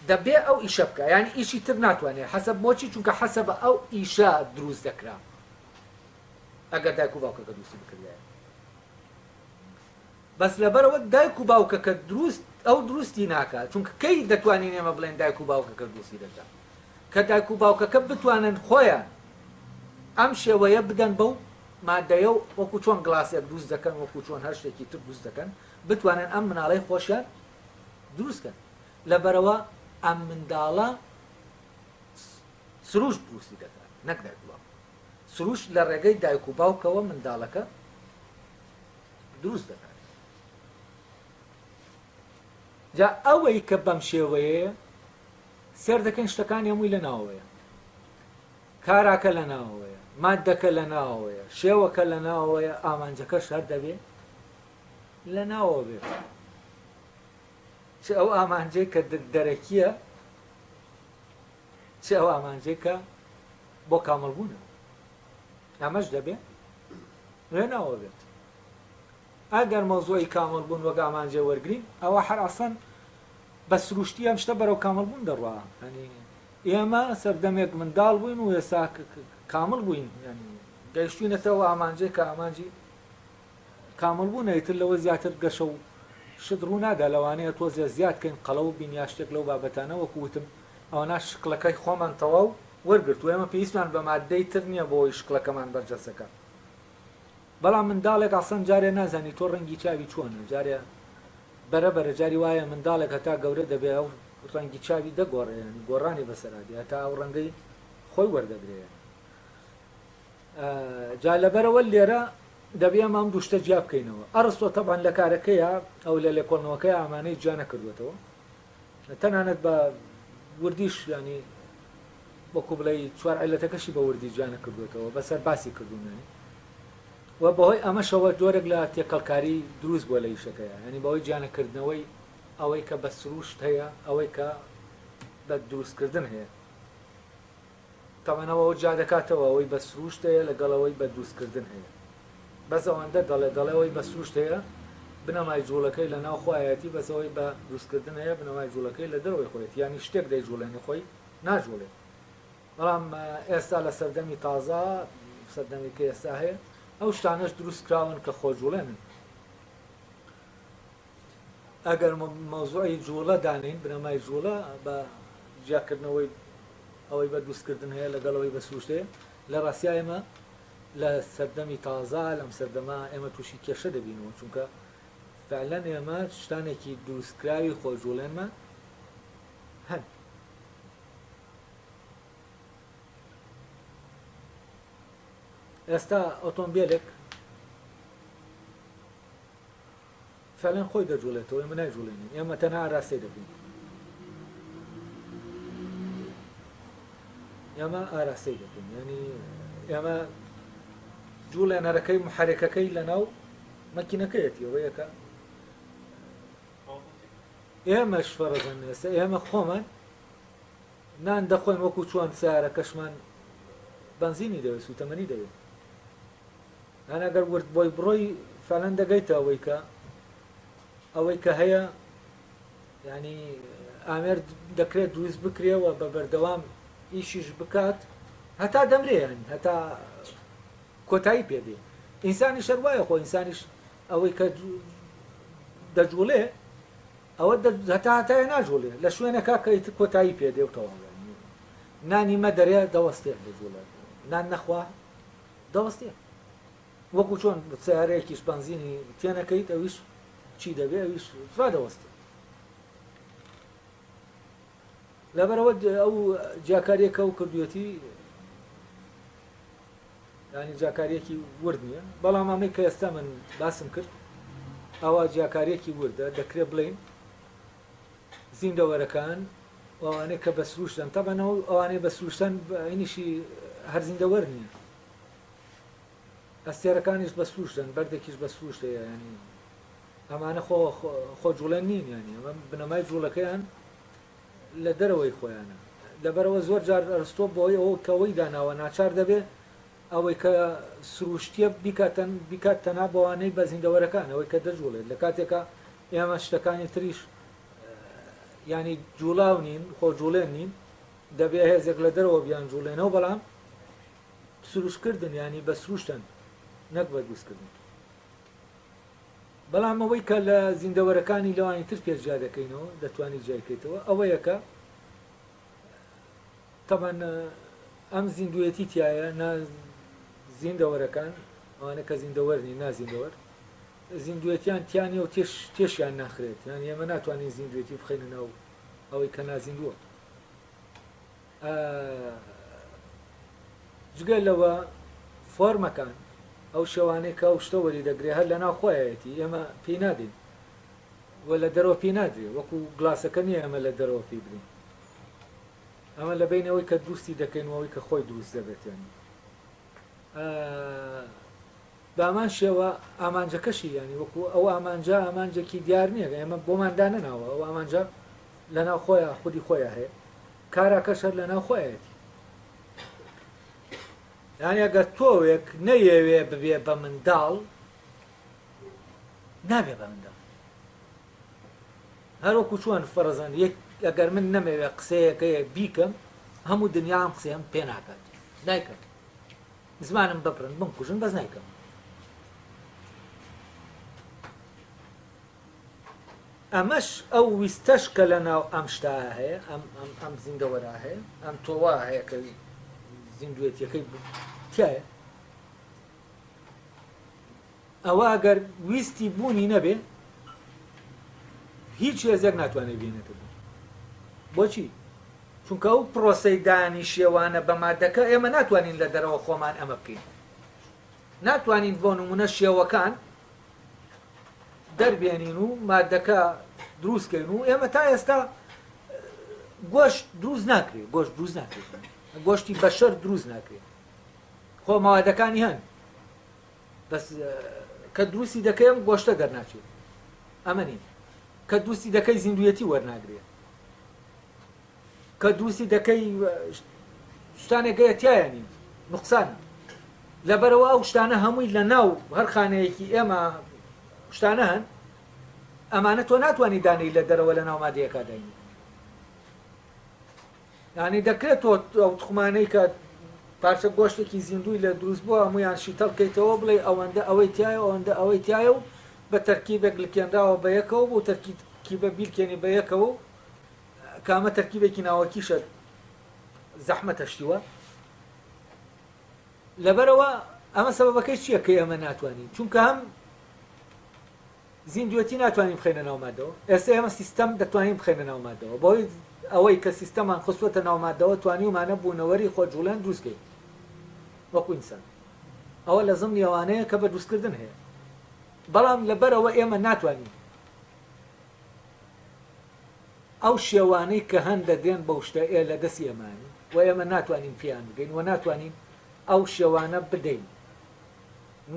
دەبێ ئەو ئیشە بکە یعنی ئیشی تر ناتوانێت حەسەب بۆچی چونکە حەسەبە ئەو ئیشە دروست دەکرا ئەگەر دایک و باوکەکە دروستی بکردایە بەس لەبەرەوە دایک و باوکەکە دروست ئەو دروستی ناکات چونکە کەی دەتوانین ئێمە بڵێن دایک و باوکەکە دروستی دەکات کە دایک و باوکەکە بتوانن خۆیان ئەم شێوەیە بدەن بەو مادەیە و وەکو چۆن گڵاسێک دروست دەکەن وەکو چۆن هەر شتێکی تر دروست دەکەن بتوانن ئەم مناڵەی خۆشیان دروستکەن لەبەرەوە ئەم منداڵە سروش دروستی دەکات نەک دایک و باوک سروش لە ڕێگەی دایک و باوکەوە منداڵەکە دروست دەکات جا ئەوەی کە بەم شێوەیە سێر دەکەن شتەکانی هەمووی لە ناوەیە کاراکە لە ناوەیە مادەکە لە ناوەیە شێوەکە لە ناوەیە ئامانجەکەش هەر دەبێت لە ناوە بێت چ ئەو ئامانجەی کە دەرەکیە چ ئەو ئامانجەی کە بۆ کامەڵبوونە ئەمەش دەبێت لە ناوە بێت ئەگەر مەوزوعی کامەڵبوون وەک ئامانجێ وەرگرین ئەوە هەر ئەسەن بە سروشتی ئەم شتە بەرەو کامەڵبوون دەڕوا ئێمە سەردەمێک منداڵ بووین و ئێستا کامل بووین گەیشتوینەتەوە ئامانجێ کە ئامانجی کامەڵبوونە ئیتر لەوە زیاتر گەشە و شت ڕوو نادا لەوانەیە تۆزێ زیادکەین قەڵە و بینیا شتێک لەو بابەتانە وەکووتم ئەوەنا شکڵەکەی خۆمان تەواو وەرگرت و ئێمە پێویستمان بە مادەی تر نییە بۆ ئەوەی شکڵەکەمان بەرجەستەکە بەڵام منداڵێک ئاسان جارێ نازانی تۆ ڕەنگی چاوی چۆنە جارێ بەرەبەرە جاری وایە منداڵێک هەتا گەورە دەبێ ئەو ڕەنگی چاوی دەگۆڕێنی گۆڕانی بەسەرادی هەتا ئەو ڕەنگەی خۆی وەردەگرێت جا لەبەرەوە لێرە دەبێ ئەم دووشتە جیا بکەینەوە ئەڕستۆ تەبان لە کارەکەیە ئەو لە لێکۆڵنەوەکەی ئامانەی جیا نەکردوێتەوە تەنانەت بە وردیش ینی وەکو بڵێ چوار عیلەتەکەشی بە وردی جیا نەکردوێتەوە بەسەر باسی کردوونانی و بەهۆی ئەمەشەوە جۆرێک لە تێکەڵکاری دروست بووە لە ئیشەکەیە ینی بەهۆی جیانەکردنەوەی ئەوەی کە بە سروشت هەیە ئەوەی کە بە دروستکردن هەیە تەمەنەوە جا دەکاتەوە ئەوەی بە سروشت هەیە لەگەڵەوەی بە دروستکردن هەیە بەس ئەوەندە دەڵێەوەی بە سروشت هەیە بنەمای جوڵەکەی لە ناو خۆیەتی بەسەوەی بە دروستکردن هەیە بنەمای جوڵەکەی لە دەرەوەی خۆیت ینی شتێک دەیجوڵێنی خۆی ناجوڵێت بەڵام ئێستا لە سەردەمی تازە سەردەمی کە ئێستا هەیە ئەو شتانەش دروست کراون کە خۆجوڵێنن ئەگەر مەوزوعی جوڵە دانین بنەمای جوڵە بە جیاکردنەوەی ئەوەی بە دروستکردن هەیە لەگەڵەوەی بە سروشتەیە لە ڕاستیا ئێمە لە سەردەمی تازە لەم سەردەما ئێمە تووشی کێشە دەبینەوە چونکە فعلەن ئێمە شتانێکی دروستکراوی خۆجوڵێنمە هەن ئێستا ئۆتۆمبیلێک فعلەن خۆی دەجوڵێتەوە ئێمە نایجوڵێنین ئێمە تەنها ئاراستەی دەبین ئێمە ئاراستەی دەبین ینی ئێمە جوڵێنەرەکەی محرێکەکەی لە ناو مەکینەکەیەتی ئەوەیەکە ئێمەش فەرەزەن ئێستا ئێمە خۆمان نان دەخۆین وەکو چۆن سیارەکەشمان بەنزینی دەوێت سوتەمەنی دەوێت هەن ئەگەر ورد بۆی بڕۆی فەلەن دەگەیتە ئەوەی کە هەیە ینی ئامێر دەکرێت دروست بکرێەوە بە بەردەوام ئیشیش بکات هەتا دەمرێن هەتا کۆتایی پێدێ ئینسانی شەروایە خۆ ئینسانیش ئەوەی کە دەجوڵێ ئەوە هەتا هەتایە ناجوڵێ لە شوێنەکە کەیت کۆتایی پێدێ و تەواو نانی مە دەرێ دەوەستێ دەجوڵێت نان نەخوا دەوەستێ وەکو چۆن سیارەیەکیش بەنزینی تێنەکەیت ئەویش چی دەبێ ئەویش دەوەستێ لەبەرەوە ئەو جاکاریەکە و کردوەتی ینی جاکاریەکی ورد نییە بەڵام ئەمەی کە ئێستا من باسم کرد ئەوە جاکاریەکی وردە دەکرێت بڵین زیندەوەرەکان ئەوانەی کە بە سروشتن تەبەنەوە ئەوانەی بە سروشتن عینیشی هەر زیندەوەر نییە ئەستێرەکانیش بە سروشتن بەردێکیش بە سروشتەیە ینی ئەمانە خۆ جوڵێن نین ینی ئەمە بنەمای جوڵەکەیان لە دەرەوەی خۆیانە لەبەرەوە زۆر جار ئەرستۆ بۆی ئەوە کەوەی داناوە ناچار دەبێ ئەوەی کە سروشتیە بیکات تەنها بەوانەی بە زیندەوەرەکان ئەوەی کە دەجوڵێت لە کاتێکە ئێمە شتەکانی تریش ینی جوڵاو نین خۆ جوڵێن نین دەبێ هێزێک لە دەرەوە بیان جوڵێنەوە بەڵام سروشتکردن ینی بە سروشتن نەک بە دروستکردن بەڵام ئەوەی کە لە زیندەوەرەکانی لەوانی تر پێشجا دەکەینەوە دەتوانی جایکەیتەوە ئەوەیەکە تەمان ئەم زیندوێتی تایە زیندەوەرەکان ئەوانە کە زیندەوەرنی نازیندەوەر زیندوێتیان تیانێ و تێشیان ناخرێت یان ئێمە ناتوانین زیندوێتی بخەینە ناو ئەوەی کە نازیندووە جگە لەوە فۆرمەکان ئەو شەوانەی کە ئەو شتەوەری دەگرێت هەر لە ناو خۆیەتی ئێمە پێی نادین و لە دەرەوە پێی نادرێ وەکو گلاسەکە نیە ئەمە لە دەرەوە پێی برین ئەمە لە بینەوەی کە دوستی دەکەینەوەی کە خۆی دروست دەبێتێن بامان شێوە ئامانجەکەشی ینی وەکو ئەو ئامانجێکی دیار نییە ئێمە بۆماندا نەناوە ئەو ئامانجە لە ناو خۆیان خودی خۆیان هەیە کاراکەش هەر لە ناو خۆیەتی یعنی ئەگەر تۆوێک نەیەوێ ببێ بە منداڵ نابێ بە منداڵ هەروەکو چۆن فەرزان ئەگەر من نەمەوێ قسەیەکەیە بیکەم هەموو دنیام قسەیەم پێ ناکات نایکەم زمانم بپڕن بمکوژن بەس نایکەم ئەمەش ئەو ویستەش کە لە ناو ئەم شتا هەیە ئەم زیندەوەرا هەیە ئەم تۆوا هەیە کە زیندوێتیەکەی تایە ئەوە ئەگەر ویستی بوونی نەبێ هیچ هێزێک ناتوانێت بێنێتە بوو. بۆچی؟ چونکە ئەو پرۆسەی دانی شێوانە بە مادەکە ئێمە ناتوانین لە دەرەوە خۆمان ئەمە بکەین. ناتوانین بۆ نمونە شێوەکان دەربێنین و مادەکە دروستکەین و ئێمە تا ئێستا گۆشت دروست ناکرێت، گۆشت دروست ناکرێت، گۆشتی بەشەر دروست ناکرێت. خۆ ماوادەکانی هەن بەس کە دروستی دەکەم گۆشتە دەرناچێت. ئەمە نین کە دروستی دەکەی زیندویەتی وەرناگرێت، کە دروستی دەکەی شتانێکگەیە تایانی نوقسانە. لەبەرەوە ئەو شتانە هەمووی لە ناو هەر خانەیەکی ئێمە شتانە هەن، ئەمانە تۆ ناتوانانی دانەی لە دەرەوە لە ناو مادەیەکە داینی. یعنی دەکرێت تۆ ئەو تخمانەی کە پارچە گۆشتێکی زیندوی لە دروست بووە هەمویان شیتەڵ بکەیتەوە بڵێ ئەوەندە ئەوەی تایە ئەوەندە ئەوەی تایە و بە تەرکیبێک لکێنراوە بە یەکەوە بۆ تەرکیبە بیرکێنی بە یەکەوە کامە تەرکیبێکی ناوەکیشە زەحمەتە شتیوە. لەبەرەوە ئەمە سەبەبەکەی چییە کە ئێمە ناتوانین؟ چونکە هەم زیندوەتی ناتوانین بخەینە ناو مادەوە. ئێستا ئێمە سیستەم دەتوانین بخەینە ناو مادەوە، بۆی ئەوەی کە سیستەمان خستووەتە ناو مادەوە توانیمانە بوونەوەری خۆجوڵێن دروستکەین وەکو ئینسان. ئەوە لە زمنی ئەوانەیە کە بە دروستکردن هەیە، بەڵام لەبەرەوە ئێمە ناتوانین ئەو شێوانەی کە هەن دەدێن بەو شتە لە دەستی ئێمانی و ئێمە ناتوانین پیان بگەین و ناتوانین ئەو شێوانە بدەین،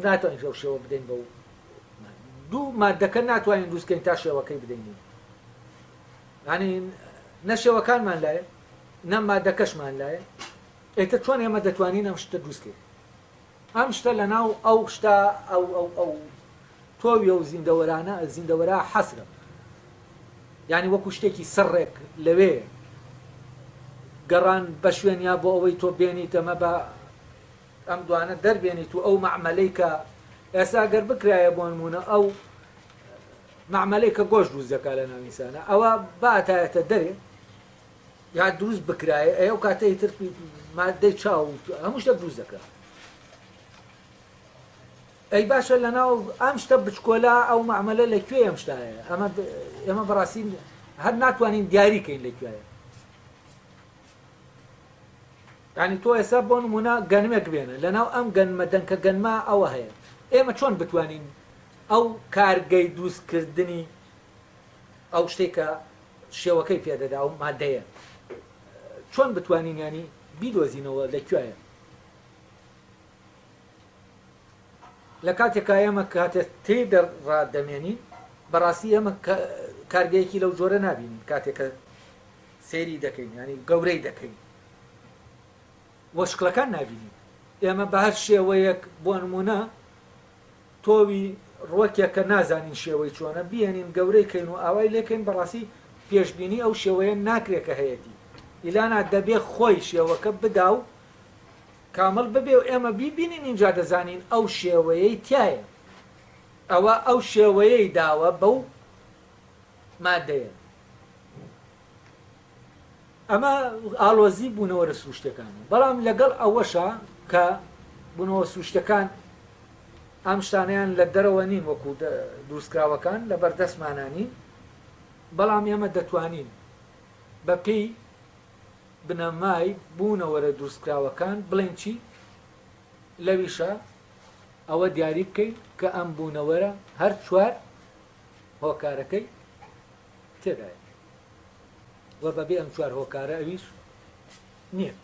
ناتوانین ئەو شێوە بدەین بەو دوو مادەکە ناتوانین دروستکەین تا شێوەکەی بدەین. یعنی نە شێوەکانمان لایە نە مادەکەشمان لایە، ئێتر چۆن ئێمە دەتوانین ئەم شتە دروستکەین؟ ئەم شتە لە ناو ئەو شتا ئەو تۆوی و زیندەوەرە حەسرە، یعنی وەکو شتێکی سڕێک لەوێ گەڕان بە شوێنیا بۆ ئەوەی تۆ بێنیت ئەمە بە ئەم دوانە دەربێنیت و ئەو مەعمەلەی کە ئێستا گەر بکرایە بۆ نمونە ئەو مەعمەلەی کە گۆشت دروست دەکات لە ناو ئینسانە ئەوە باتایەتە دەرێ یا دروست بکرایە ئەو کاتەی تر مادەی چاو هەموو شتە دروست دەکات. ئەی باشە لە ناو ئەم شتە بچکۆلا ئەو مەعمەلە لەکوێ ئەم شتایە؟ ئێمە بەڕاستی هەر ناتوانین دیاریکەین لەکوێیە. یعنی تۆ ئێستا بۆ نمونە گەنمێک بێنە لە ناو ئەم گەنمە دەنکە گەنما ئەوە هەیە، ئێمە چۆن بتوانین ئەو کارگەی دروستکردنی ئەو شتێکە شێوەکەی پێدەدا و مادەیە چۆن بتوانین ینی بیدۆزینەوە لەکوێیە؟ لە کاتێکا ئێمە کاتێک تێدەڕادەمێنین بەڕاستی ئێمە کارگەیەکی لەو جۆرە نبینین کاتێکە سێری دەکەین، ینی گەورەی دەکەین وەشکلەکان نبینین. ئێمە بە هەر شێوەیەک بۆ نمونە تۆوی ڕۆکێکە نازانین شێوەی چۆنە بیێنین گەورەی کەین و ئاوای لێکەین بەڕاستی پێشبینی ئەو شێوەیە ناکرێت کە هەیەی ئیلانا دەبێ خۆی شێوەکە بدا و کامل ببێ و ئێمە بیبینین اینجا دەزانین ئەو شێوەیەی تایە ئەوە ئەو شێوەیەی داوە بەو مادەیە. ئەمە ئاڵۆزی بوونەوە لە سروشتەکانە، بەڵام لەگەڵ ئەوەشە کە بوونەوە سروشتەکان ئەم شتانیان لە دەرەوە نین وەکو دروستکراوەکان لە بەردەستمانانی، بەڵام ئێمە دەتوانین بە پێی بنەمای بوونەوە لە دروستکراوەکان بڵێن چی لەویشە ئەوە دیاری بکەین کە ئەم بوونەوەرە هەر چوار هۆکارەکەی تێدایە وە بەبێ ئەم چوار هۆکارە ئەویش نییە.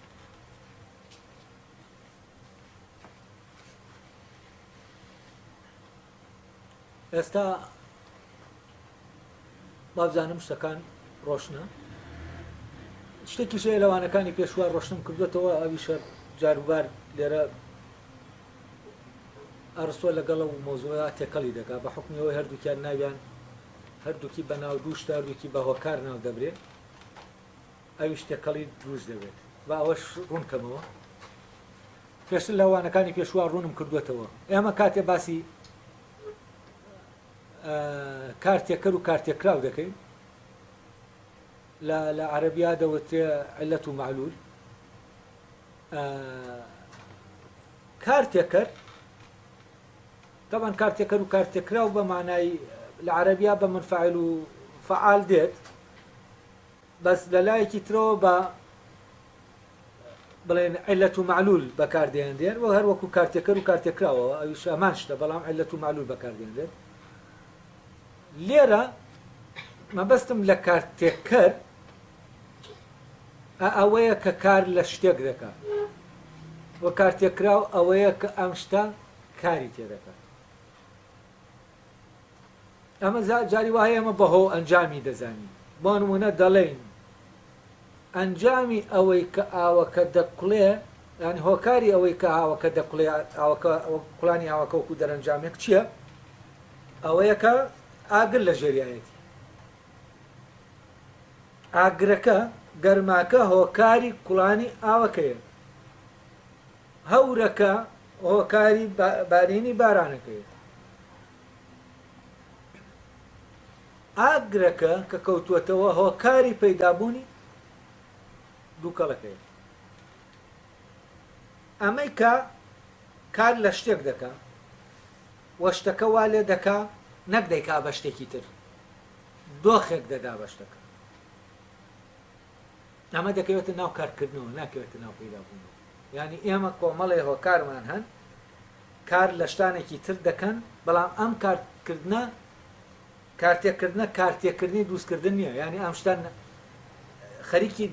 ئێستا بابزانم شتەکان ڕۆشنە، شتێکی شەیە لەوانەکانی پێشوە ڕۆشنم کردوێتەوە ئەویشە جاروبار لێرە ئەرسۆ لەگەڵ و مۆزوعات تێکەڵی دەکا بە حکمیەوەی هەردووکیان ناویان هەردووکی بە ناو دوو شتە هەردووکی بە هۆکار ناو دەبرێت ئەویش تێکەڵی دروست دەبێت و ئەوەش ڕوونکەمەوە. پێشتر لەوانەکانی پێشوە ڕوونم کردوێتەوە. ئێمە کاتێ باسی کارتێکەر و کارتێکراو دەکەین لە عەرەبیا دەوترێ عیلەت و معلول. کارتێکەر طبعا كارتێکەر و کارتێکرا و بە مانای لە عەرەبیا بە منفعل و فعال دێت بەس لە لایەکی ترەوە بە بڵێن عیلەت و معلول بەکاردێنرێن و هەر وەکو کارتێکەر و کارتێکراوەوە ئەویش ئەمان شتە بەڵام عیلەت و معلول بەکاردێنرێت لێرە مەبەستم لە کارتێکەر ئەوەیە کە کار لە شتێک دەکات و کارتێکراو ئەوەیە کە ئەم شتە کاری تێدەکات ئەمە جاری وایە ئەمە بەهۆ ئەنجامی دەزانی بۆ نمونە دەڵێن ئەنجامی ئەوەی کە ئاوەکە دەقڵێ یانی هۆکاری ئەوەی کە ئاوەکە دەقڵێ قوڵانی ئاوەکە وەکو دەرەنجامێک چییە؟ ئەوەیە کە ئاگر لە ژێریایەتی ئاگرەکە گەرماکە هۆکاری کوڵانی ئاوەکەیە هەورەکە هۆکاری بارینی بارانەکەیە ئاگرەکە کە کەوتووەتەوە هۆکاری پەیدابوونی دووکەڵەکەیە ئەمەی کە کار لە شتێک دەکا وە شتەکە وا لێ دەکا نەک دەیکا بە شتێکی تر دۆخێک دەدا بە شتەکە ئەمە دەکەوێتە ناو کارکردنەوە ناکەوێتە ناو پەیدابوونەوە یعنی ئێمە کۆمەڵی هۆکارمان هەن کار لە شتانێکی تر دەکەن بەڵام ئەم کارکردنە کارتێکردنە کارتێکردنی دروستکردن نییە یعنی ئەم شتان خەریکی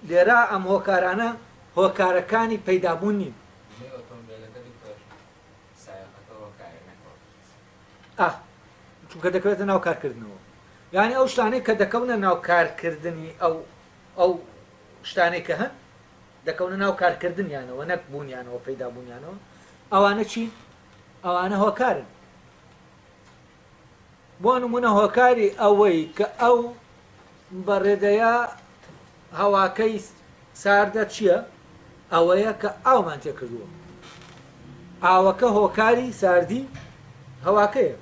لێرا ئەم هۆکارانە هۆکارەکانی پەیدابوون نین چونکە دەکەوێتە ناو کارکردنەوە یعنی ئەو شتانەی کە دەکەونە ناو کارکردنی ئەو شتانەی کە هەن دەکەونە ناو کارکردنیانەوە نەک بوونیانەوە پەیدابوونیانەوە ئەوانە چی؟ ئەوانە هۆکارن بۆ نمونە هۆکاری ئەوەی کە ئەو بەڕێدەیە هەواکەی ساردە چییە؟ ئەوەیە کە ئاومان تێکردووە ئاوەکە هۆکاری ساردی هەواکەیە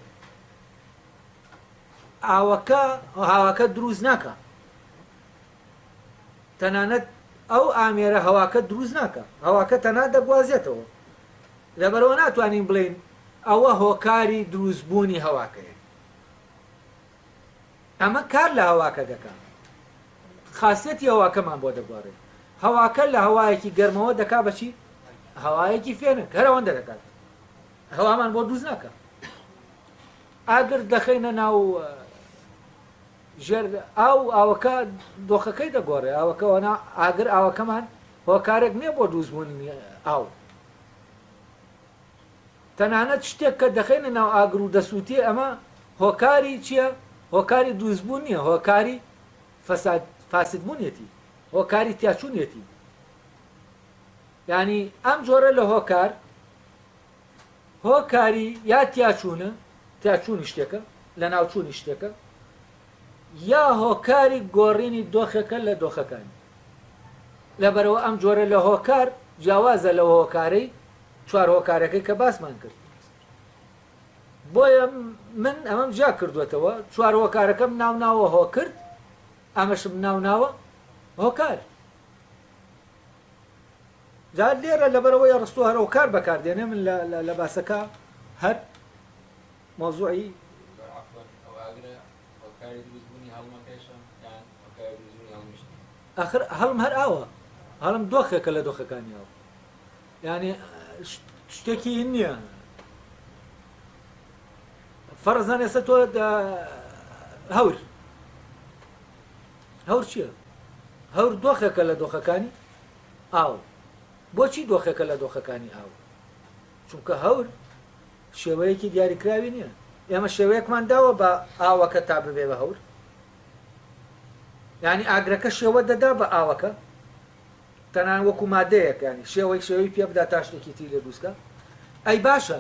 هاواکە دروست ناکە تەنانەت ئەو ئامێرە هەواکە دروست ناکە هەواکە تەنانەت دەگوازێتەوە لەبەرەوە ناتوانین بڵێن ئەوە هۆکاری دروستبوونی هەواکەیە ئەمە کار لە هەواکە دەکات خاصیەتی هەواکەمان بۆ دەگوارێت هەواکە لە هەوایەکی گەرمەوە دەکا بەچی؟ هەوایەکی فێنک هەر ئەوەندە دەکات هەوامان بۆ دروست ناکە ئاگر دەخەینە ناو ژێر ئاوەکە دۆخەکەی دەگۆڕێ ئاوەکەوەنا ئاگر ئاوەکەمان هۆکارێک نییە بۆ دروستبوونی ئاو تەنانەت شتێک کە دەخەینە ناو ئاگر و دەسووتێ ئەمە هۆکاری چییە؟ هۆکاری دروستبوون نییە هۆکاری فاسدبوونیەتی هۆکاری تیاچوونیەتی یعنی ئەم جۆرە لە هۆکاری یا تیاچوونە تیاچوونی شتێکە لە ناوچوونی شتێکە یا هۆکاری گۆڕینی دۆخەکە لە دۆخەکانی لەبەرەوە ئەم جۆرە لە هۆکار جیاوازە لە هۆکارەی چوار هۆکارەکەی کە باسمان کرد بۆیە من ئەمەم جا کردوێتەوە چوار هۆکارەکەم ناوناوە هۆ کرد ئەمەشم ناوناوە هۆکار جا لێرە لەبەرەوەی ڕستوو هەر هۆکار بەکاردێنێ من لە باسەکە هەر مۆزوعی ئاخر هەڵم هەر ئاوە هەڵم دۆخێکە لە دۆخەکانیەوە یعنی شتێکی نییە فەرزان ئێستا تۆ هەور چییە؟ هەور دۆخێکە لە دۆخەکانی ئاو بۆچی دۆخێکە لە دۆخەکانی ئاو چونکە هەور شێوەیەکی دیاریکراوی نییە ئێمە شێوەیەکمان داوە بە ئاوەکە تا ببێ بە هەور یعنی ئاگرەکە شێوە دەدا بە ئاوەکە تەنان وەکو مادەیەک ینی شێوەی پێ بدا تا شتێکی تری لە دروستکە ئەی باشە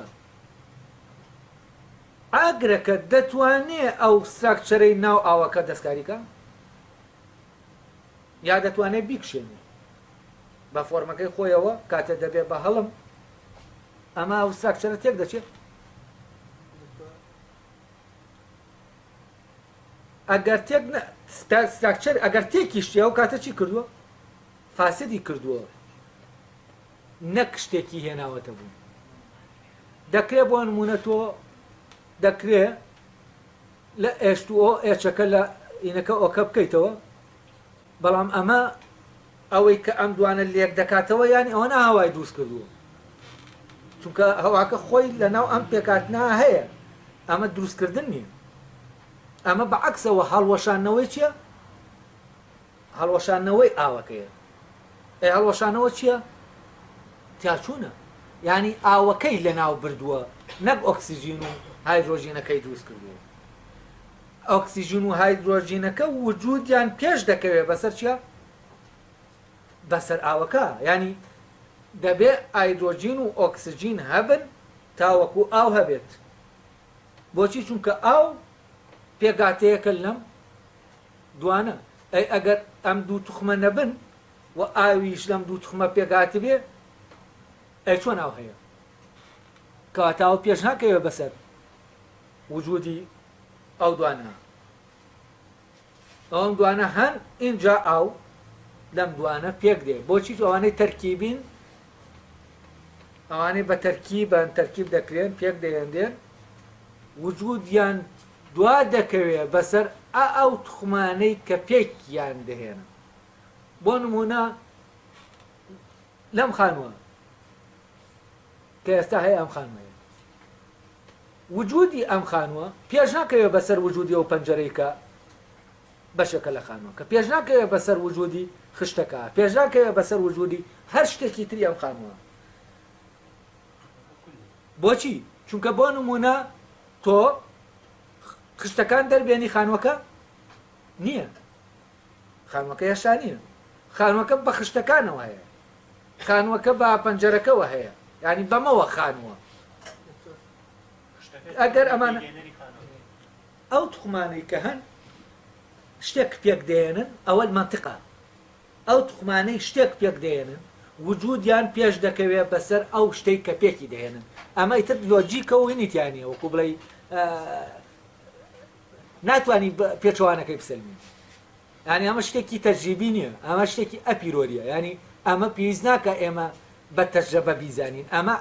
ئاگرەکە دەتوانێت ئەو ستراکچەرەی ناو ئاوەکە دەستکاریکە یا دەتوانێت بیکشێنێ بە فۆرمەکەی خۆیەوە کاتە دەبێت بە هەڵم ئەمە ئەو ستراکچەرە تێک دەچێت ئەگەر تێکی شتێ و کاتە چی کردووە؟ فاسدی کردووە نەک شتێکی هێناوەتە بوو دەکرێت بۆ نمونە تۆ دەکرێت لە H2O ئێچەکە لە ئینەکە ئۆکە بکەیتەوە بەڵام ئەمە ئەوەی کە ئەم دوانە لێک دەکاتەوە یانی ئەوە هاوای دروست کردووە چونکە هەواکە خۆی لەناو ئەم پێکاتنا هەیە ئەمە دروستکردن نییە ئەمە بەعەکسەوە هەڵوەشانەوەی چییە؟ هەڵوەشانەوەی ئاوەکەیە هەڵوەشانەوە چییە؟ تیاچوونە یعنی ئاوەکەی لەناو بردووە نەک ئۆکسیژین و هایدرۆژینەکەی دروست کردووە ئۆکسیژین و هایدرۆژینەکە وجودیان پێش دەکەوێت بەسەر چییە؟ بەسەر ئاوەکە ینی دەبێ ئایدرۆژین و ئۆکسیژین هەبن تاوەکو ئاو هەبێت بۆچی چونکە ئاو پێگاتەیەکە لەم دوانە ئەگەر ئەم دوو توخمە نەبن و ئاویش لەم دوو توخمە پێگاتی بێ چۆن ئاو هەیە کەواتاوە پێش ناکەوێت بەسەر وجودی ئەو دوانە ئەوم دوانە هەن اینجا ئاو لەم دوانە پێک دێ بۆچی ئەوانەی تەرکیبین ئەوانەی بە تەرکیبن تەرکیب دەکرێن پێک دەهێندێن وجودیان دوا دەکەوێت بەسەر ئەو توخمانەی کە پێکیان دەهێنن بۆ نمونە لەم خانووە کە ئێستا هەیە ئەم خانووەیە وجودی ئەم خانووە پێش ناکەوێت بەسەر وجودی ئەو پەنجەرەی کە بەشەکە لە خانووە کە پێش ناکەوێت بەسەر وجودی خشتەکە پێش ناکەوێت بەسەر وجودی هەر شتێکی تری ئەم خانووە بۆچی؟ چونکە بۆ نمونە تۆ خشتەکان دەربێنی خانووەکە نییە خانووەکە هێشتا نییە خانووەکە بە خشتەکانەوە هەیە خانووەکە بە پەنجەرەکەەوە هەیە ینی بەمەوە خانووە ئەگەر ئەمانە ئەو توخمانەی کە هەن شتێک پێک دێنن ئەوە منتیقە ئەو توخمانەی شتێک پێک دێنن وجودیان پێش دەکەوێت بەسەر ئەو شتەی کە پێکی دێنن ئەمە ئیتر لۆجیکەوە نیتیانە وەکو بڵێ ناتوانانی پێچوانەکەی بسەلمی ینی ئەمە شتێکی تەجریبی نییە ئەمە شتێکی ئەپیرۆریە ینی ئەمە پێویست ناکە ئێمە بە تەجربە بیزانین ئەمە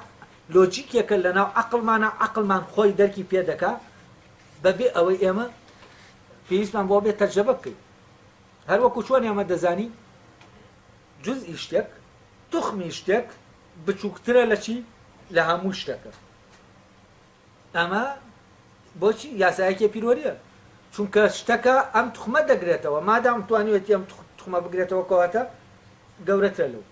لۆجیکێکە لەناو عەقڵمانە عەقڵمان خۆی دەرکی پێ دەکا بەبێ ئەوەی ئێمە پێویستمان بۆ بێت تەجربە بکەین هەر وەکو چۆن ئێمە دەزانی جوزئی شتێک توخمی شتێک بچووکترە لە چی؟ لە هەموو شتەکە ئەمە بۆچی یاسایەکی پیرۆریە چونکە شتەکە ئەم توخمە دەگرێتەوە مادام توانیوێت ئەم توخمە بگرێتەوە کەواتە گەورەترە لەو